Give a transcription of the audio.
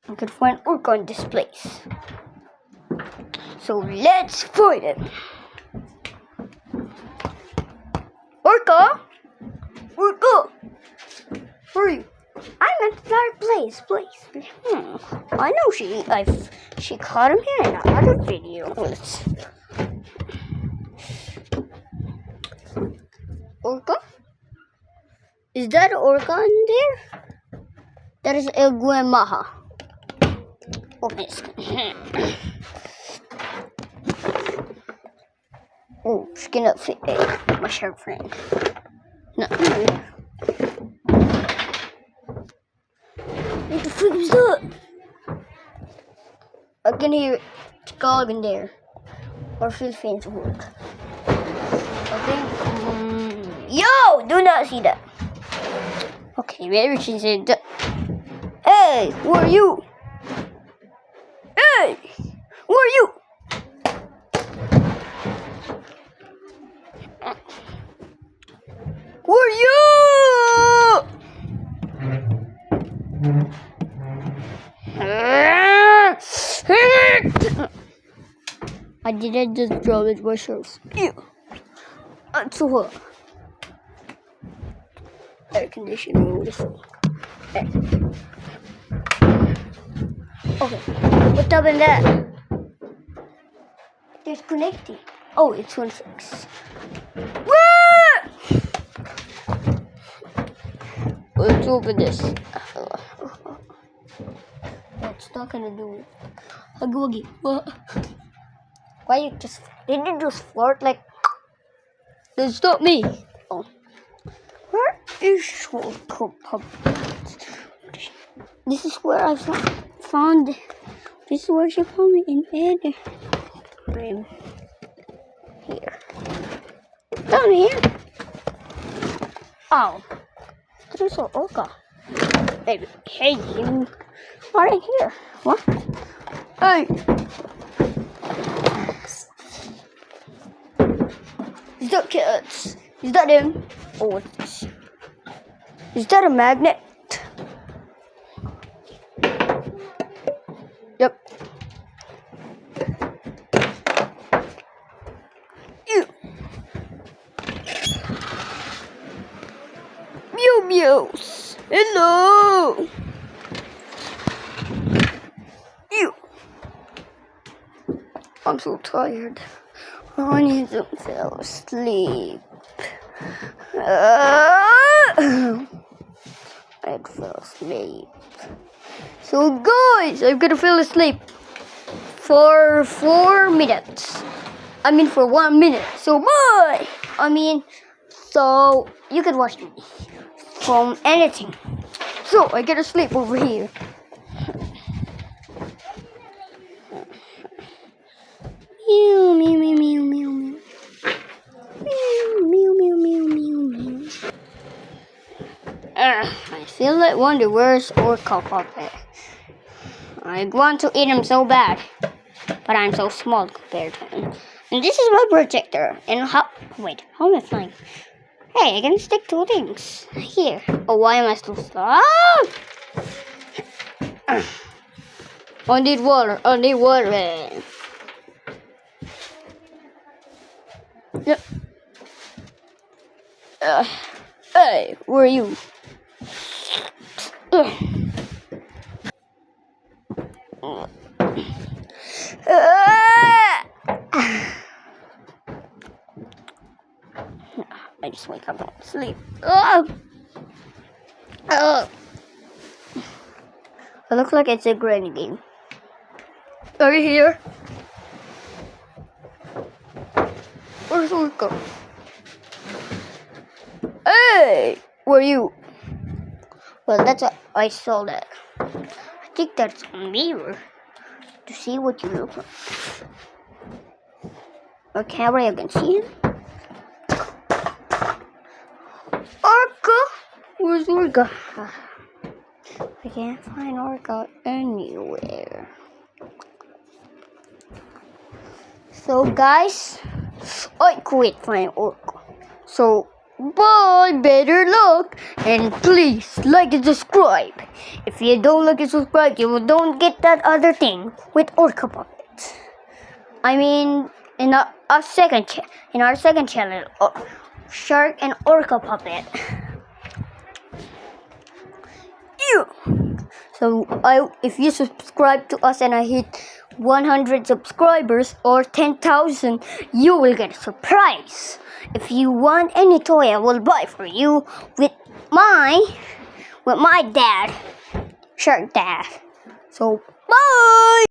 I could find orca in this place. So let's find it. Orca? Orca? Where are you? I'm at another place. I know she caught him here in another video. Let's. Orca? Is that orca in there? That is El Guemaha. Open this. Oh, skin up my sharp friend. No. What the freak is that? I can hear Tagalog in there. Or Philippines work. I think. Yo! Do not see that. Okay, maybe she said that. Hey! Where are you? Hey! Where are you? Where are you? I didn't just draw with my shorts. Ew. I'm so hot. Air conditioning. Okay. What's up in that? Disconnecting. Oh, it's 26. Let's open this. What's not gonna do it? Huggy wuggy. What? Why you just did you just flirt like? That's not me. Oh, where is your cup? This is where I found. This is where she found me in bed. Here. Down here. Oh. There's an orca. Hey, you are in here. What? Hey. Is that cats? Is that him? Oh, what's this? Is that a magnet? Yep. Ew. Mew mews. Hello. Ew. I'm so tired. I need to fall asleep. I'd fall asleep. So guys, I'm gonna fall asleep for 4 minutes. I mean for 1 minute. So bye. So you can watch me from anything. So I get to sleep over here. Meow meow meow meow meow meow. Meow meow meow meow meow. I feel like wonder where's orca puppet. I want to eat him so bad, but I'm so small compared to him. And this is my projector. And how am I flying? Hey, I can stick two things here. Oh, why am I still stuck? I need water. Yep. Hey, where are you? I just wake up and sleep. I look like it's a granny game. Are you here? Where's Orca? Hey! Where are you? Well, that's I saw that. I think that's a mirror to see what you look like. Or camera, you can see it. Orca! Where's Orca? I can't find Orca anywhere. So guys, I quit finding Orca. So bye, better luck, and please like and subscribe. If you don't like and subscribe, you don't get that other thing with orca puppets. I mean, in our second channel, Shark and Orca Puppet. Ew. So if you subscribe to us and I hit 100 subscribers or 10,000, you will get a surprise. If you want any toy, I will buy for you with my dad, Shark Dad. So bye.